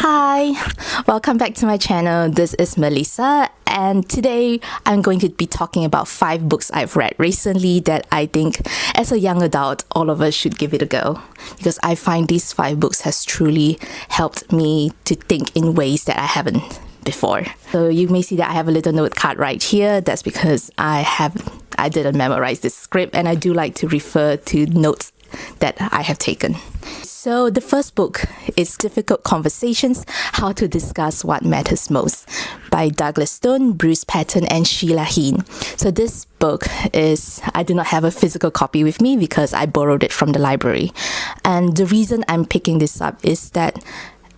Hi, welcome back to my channel. This is Melissa, and today I'm going to be talking about 5 books I've read recently that I think as a young adult all of us should give it a go, because I find these 5 books has truly helped me to think in ways that I haven't before. So you may see that I have a little note card right here. That's because I didn't memorize this script, and I do like to refer to notes that I have taken. So the first book is Difficult Conversations, How to Discuss What Matters Most by Douglas Stone, Bruce Patton, and Sheila Heen. So this book I do not have a physical copy with me because I borrowed it from the library. And the reason I'm picking this up is that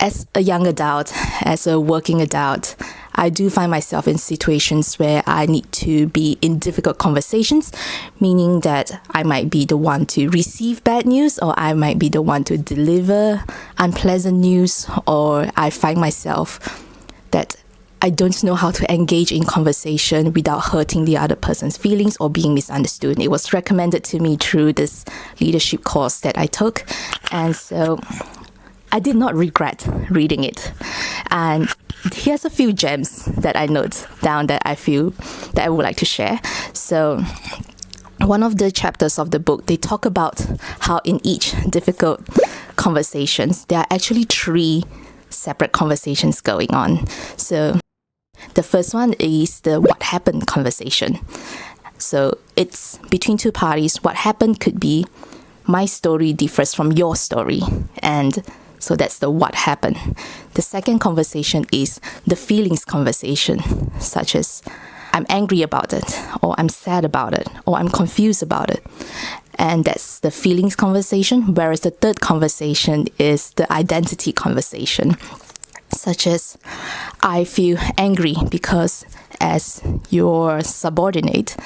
as a young adult, as a working adult, I do find myself in situations where I need to be in difficult conversations, meaning that I might be the one to receive bad news, or I might be the one to deliver unpleasant news, or I find myself that I don't know how to engage in conversation without hurting the other person's feelings or being misunderstood. It was recommended to me through this leadership course that I took, and so I did not regret reading it. And here's a few gems that I note down that I feel that I would like to share. So one of the chapters of the book, they talk about how in each difficult conversations, there are actually 3 separate conversations going on. So the first one is the what happened conversation. So it's between 2 parties. What happened could be my story differs from your story, and so that's the what happened. The second conversation is the feelings conversation, such as I'm angry about it, or I'm sad about it, or I'm confused about it. And that's the feelings conversation. Whereas the third conversation is the identity conversation, such as I feel angry because as your subordinate,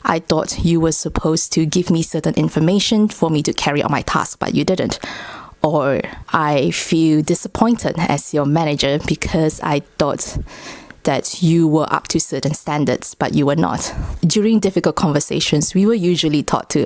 I thought you were supposed to give me certain information for me to carry out my task, but you didn't. Or I feel disappointed as your manager because I thought that you were up to certain standards, but you were not. During difficult conversations, we were usually taught to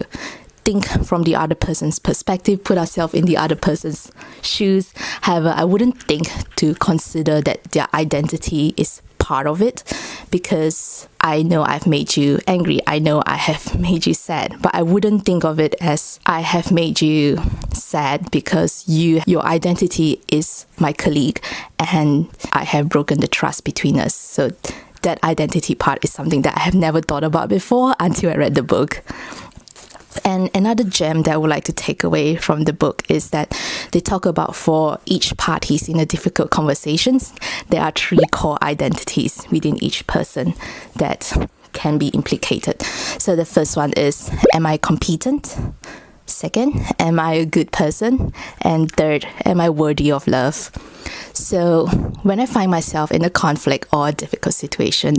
think from the other person's perspective, put ourselves in the other person's shoes. However, I wouldn't think to consider that their identity is part of it, because I know I've made you angry, I know I have made you sad, but I wouldn't think of it as I have made you sad because your identity is my colleague and I have broken the trust between us. So that identity part is something that I have never thought about before until I read the book. And another gem that I would like to take away from the book is that they talk about for each parties in a difficult conversations, there are 3 core identities within each person that can be implicated. So the first one is, am I competent? Second, am I a good person? And third, am I worthy of love? So when I find myself in a conflict or a difficult situation,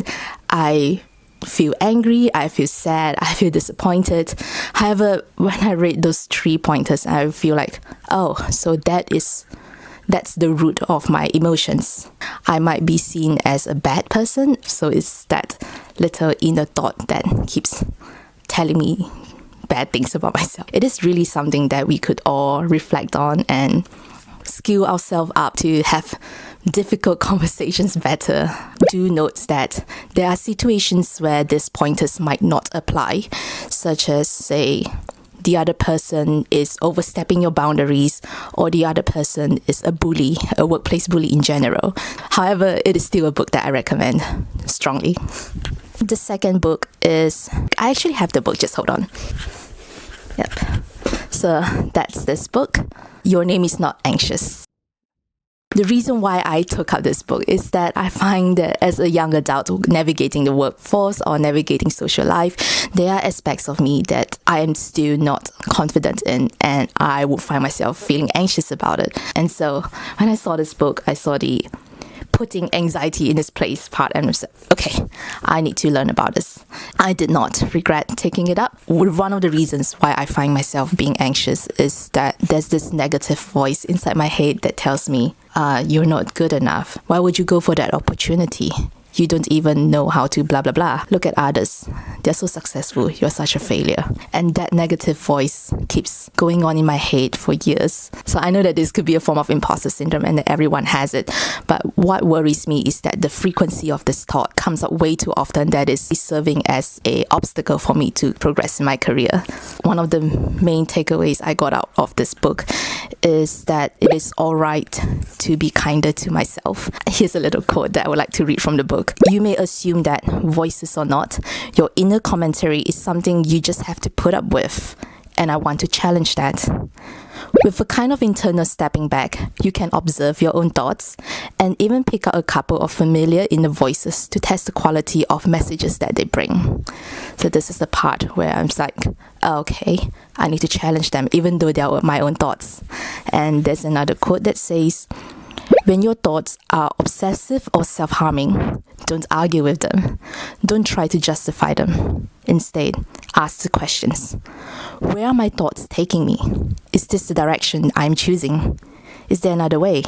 I feel angry, I feel sad, I feel disappointed. However, when I read those 3 pointers, I feel like, oh, so that's the root of my emotions. I might be seen as a bad person, so it's that little inner thought that keeps telling me bad things about myself. It is really something that we could all reflect on and skill ourselves up to have difficult conversations better. Do note that there are situations where these pointers might not apply, such as, say, the other person is overstepping your boundaries, or the other person is a bully, a workplace bully in general. However, it is still a book that I recommend strongly. The second book is, I actually have the book, just hold on. Yep. So that's this book, Your Name is Not Anxious. The reason why I took up this book is that I find that as a young adult navigating the workforce or navigating social life, there are aspects of me that I am still not confident in, and I would find myself feeling anxious about it. And so when I saw this book, I saw the putting anxiety in its place part, and I was like, okay, I need to learn about this. I did not regret taking it up. One of the reasons why I find myself being anxious is that there's this negative voice inside my head that tells me, you're not good enough. Why would you go for that opportunity? You don't even know how to blah blah blah. Look at others. They're so successful. You're such a failure. And that negative voice keeps going on in my head for years. So I know that this could be a form of imposter syndrome and that everyone has it. But what worries me is that the frequency of this thought comes up way too often, that is serving as an obstacle for me to progress in my career. One of the main takeaways I got out of this book is that it is alright to be kinder to myself. Here's a little quote that I would like to read from the book. You may assume that, voices or not, your inner commentary is something you just have to put up with, and I want to challenge that. With a kind of internal stepping back, you can observe your own thoughts and even pick out a couple of familiar inner voices to test the quality of messages that they bring. So this is the part where I'm like, okay, I need to challenge them even though they are my own thoughts. And there's another quote that says, when your thoughts are obsessive or self-harming, don't argue with them. Don't try to justify them. Instead, ask the questions. Where are my thoughts taking me? Is this the direction I'm choosing? Is there another way?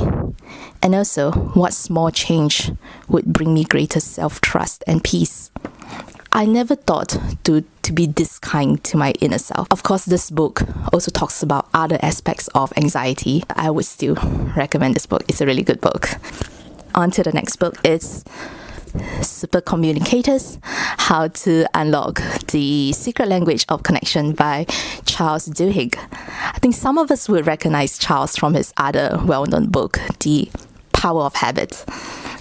And also, what small change would bring me greater self-trust and peace? I never thought to be this kind to my inner self. Of course, this book also talks about other aspects of anxiety. I would still recommend this book. It's a really good book. On to the next book. It's Super Communicators, How to Unlock the Secret Language of Connection by Charles Duhigg. I think some of us would recognize Charles from his other well-known book, The Power of Habit.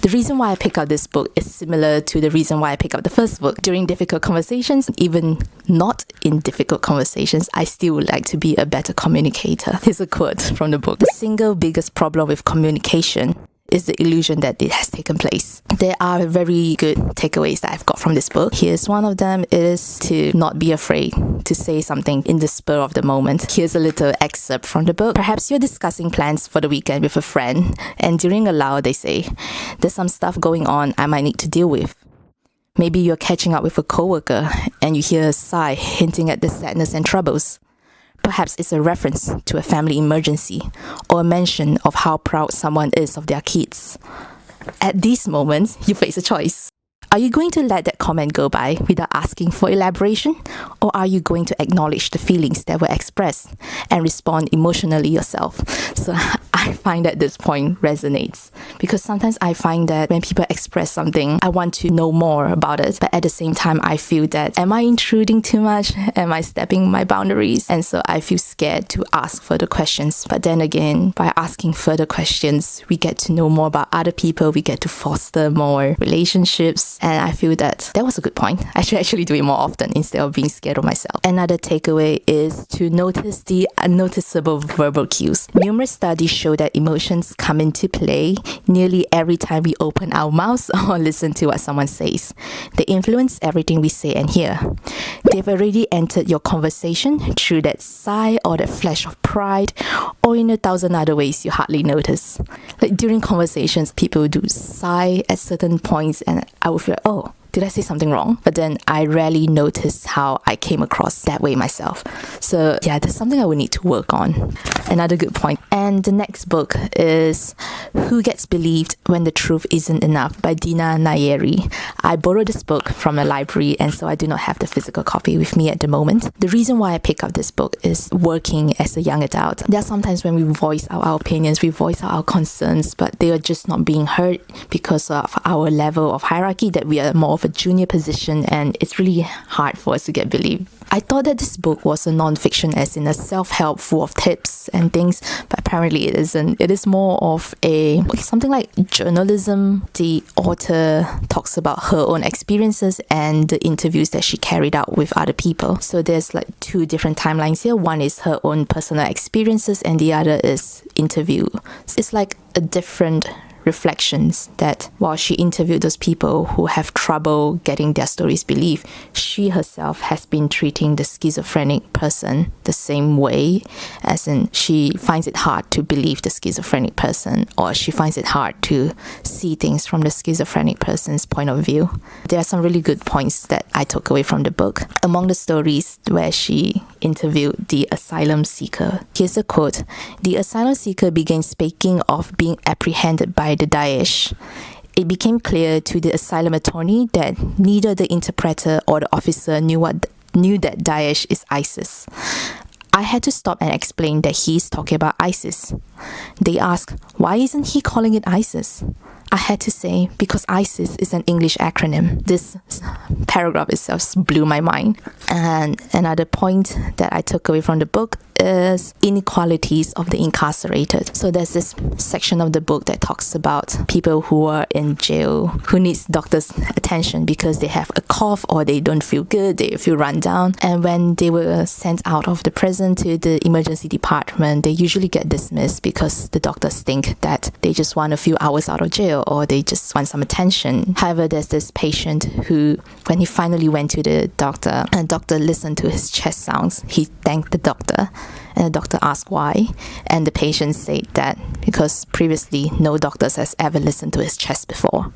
The reason why I pick up this book is similar to the reason why I pick up the first book. During difficult conversations, even not in difficult conversations, I still would like to be a better communicator. Here's a quote from the book. The single biggest problem with communication is the illusion that it has taken place. There are very good takeaways that I've got from this book. Here's one of them, is to not be afraid to say something in the spur of the moment. Here's a little excerpt from the book. Perhaps you're discussing plans for the weekend with a friend, and during a lull they say, there's some stuff going on I might need to deal with. Maybe you're catching up with a coworker and you hear a sigh hinting at the sadness and troubles. Perhaps it's a reference to a family emergency or a mention of how proud someone is of their kids. At these moments, you face a choice. Are you going to let that comment go by without asking for elaboration? Or are you going to acknowledge the feelings that were expressed and respond emotionally yourself? So I find that this point resonates, because sometimes I find that when people express something, I want to know more about it. But at the same time, I feel that, am I intruding too much? Am I stepping my boundaries? And so I feel scared to ask further questions. But then again, by asking further questions, we get to know more about other people. We get to foster more relationships. And I feel that was a good point. I should actually do it more often instead of being scared of myself. Another takeaway is to notice the unnoticeable verbal cues. Numerous studies show that emotions come into play nearly every time we open our mouths or listen to what someone says. They influence everything we say and hear. They've already entered your conversation through that sigh or that flash of pride, or in 1,000 other ways you hardly notice. Like during conversations, people do sigh at certain points and I would feel, oh, did I say something wrong? But then I rarely noticed how I came across that way myself. So yeah, that's something I would need to work on. Another good point. And the next book is Who Gets Believed When the Truth Isn't Enough by Dina Nayeri. I borrowed this book from a library, and so I do not have the physical copy with me at the moment. The reason why I pick up this book is working as a young adult. There are sometimes when we voice out our opinions, we voice out our concerns, but they are just not being heard because of our level of hierarchy, that we are more of a junior position, and it's really hard for us to get believed. I thought that this book was a non-fiction, as in a self-help full of tips and things, but apparently it isn't. It is more of something like journalism. The author talks about her own experiences and the interviews that she carried out with other people. So there's like two different timelines here. One is her own personal experiences and the other is interview. It's like a different reflections that while she interviewed those people who have trouble getting their stories believed, she herself has been treating the schizophrenic person the same way, as in she finds it hard to believe the schizophrenic person, or she finds it hard to see things from the schizophrenic person's point of view. There are some really good points that I took away from the book. Among the stories where she interviewed the asylum seeker, here's a quote. The asylum seeker began speaking of being apprehended by the Daesh. It became clear to the asylum attorney that neither the interpreter or the officer knew that Daesh is ISIS. I had to stop and explain that he's talking about ISIS. They asked, why isn't he calling it ISIS? I had to say, because ISIS is an English acronym. This paragraph itself blew my mind. And another point that I took away from the book is inequalities of the incarcerated. So there's this section of the book that talks about people who are in jail who needs doctors' attention because they have a cough or they don't feel good, they feel run down. And when they were sent out of the prison to the emergency department, they usually get dismissed because the doctors think that they just want a few hours out of jail or they just want some attention. However, there's this patient who, when he finally went to the doctor, and the doctor listened to his chest sounds, he thanked the doctor. And the doctor asked why, and the patient said that because previously no doctors has ever listened to his chest before.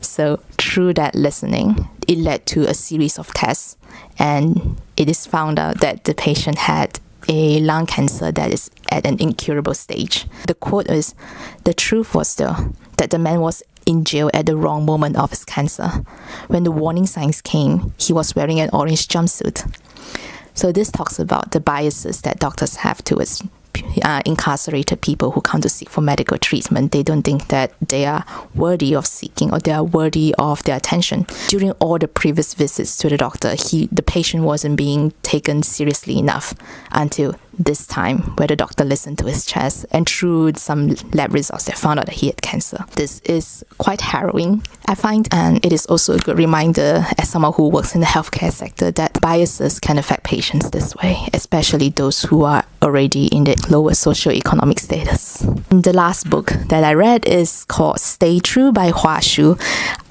So through that listening, it led to a series of tests, and it is found out that the patient had a lung cancer that is at an incurable stage. The quote is, "The truth was though that the man was in jail at the wrong moment of his cancer. When the warning signs came, he was wearing an orange jumpsuit." So this talks about the biases that doctors have towards incarcerated people who come to seek for medical treatment. They don't think that they are worthy of seeking or they are worthy of their attention. During all the previous visits to the doctor, the patient wasn't being taken seriously enough until this time where the doctor listened to his chest, and through some lab results they found out that he had cancer. This is quite harrowing, I find, and it is also a good reminder as someone who works in the healthcare sector that biases can affect patients this way, especially those who are already in the lower socioeconomic status. The last book that I read is called Stay True by Hua Shu.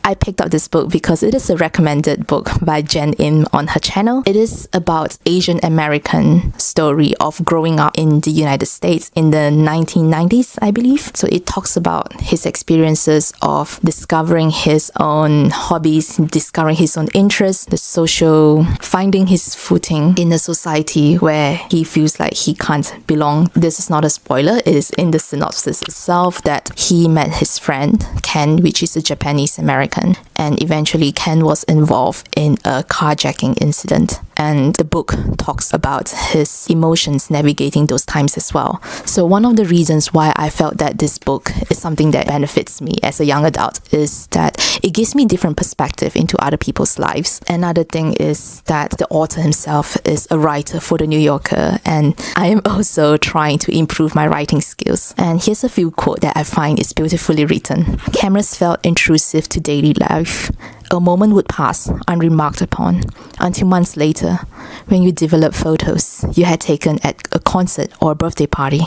I picked up this book because it is a recommended book by Jen Im on her channel. It is about Asian American story of growing up in the United States in the 1990s, I believe. So it talks about his experiences of discovering his own hobbies, discovering his own interests, the social, finding his footing in a society where he feels like he can't belong. This is not a spoiler, it is in the synopsis itself that he met his friend Ken, which is a Japanese American, and eventually Ken was involved in a carjacking incident, and the book talks about his emotions navigating those times as well. So one of the reasons why I felt that this book is something that benefits me as a young adult is that it gives me different perspective into other people's lives. Another thing is that the author himself is a writer for the New Yorker, and I am also trying to improve my writing skills. And here's a few quotes that I find is beautifully written. Cameras felt intrusive to daily life. A moment would pass unremarked upon until months later, when you developed photos you had taken at a concert or a birthday party,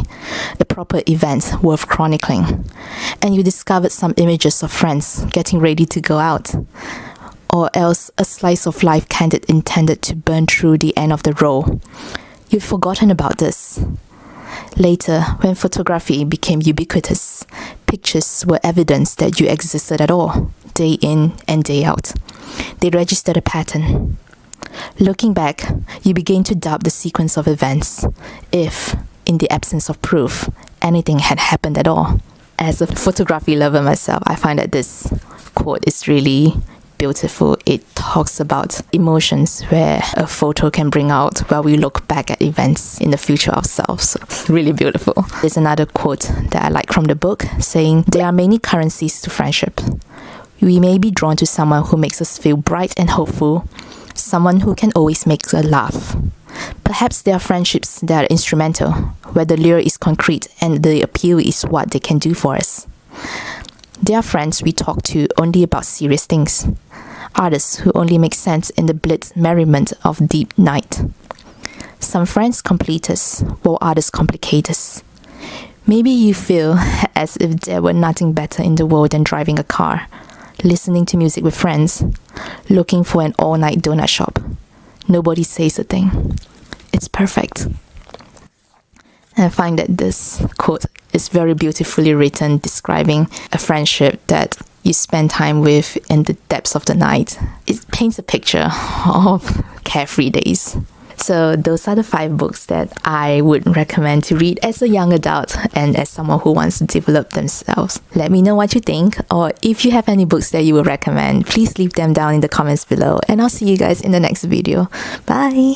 a proper event worth chronicling, and you discovered some images of friends getting ready to go out, or else a slice of life candid intended to burn through the end of the roll. You'd forgotten about this. Later, when photography became ubiquitous, pictures were evidence that you existed at all, day in and day out. They registered a pattern. Looking back, you begin to doubt the sequence of events, if, in the absence of proof, anything had happened at all. As a photography lover myself, I find that this quote is really beautiful. It talks about emotions where a photo can bring out while we look back at events in the future ourselves. So, really beautiful. There's another quote that I like from the book saying, "There are many currencies to friendship. We may be drawn to someone who makes us feel bright and hopeful, someone who can always make us laugh. Perhaps there are friendships that are instrumental, where the lure is concrete and the appeal is what they can do for us. There are friends we talk to only about serious things, others who only make sense in the blitz merriment of deep night. Some friends complete us, while others complicate us. Maybe you feel as if there were nothing better in the world than driving a car, listening to music with friends, looking for an all-night donut shop. Nobody says a thing. It's perfect." And I find that this quote is very beautifully written, describing a friendship that you spend time with in the depths of the night. It paints a picture of carefree days. So those are the 5 books that I would recommend to read as a young adult and as someone who wants to develop themselves. Let me know what you think, or if you have any books that you would recommend, please leave them down in the comments below, and I'll see you guys in the next video. Bye!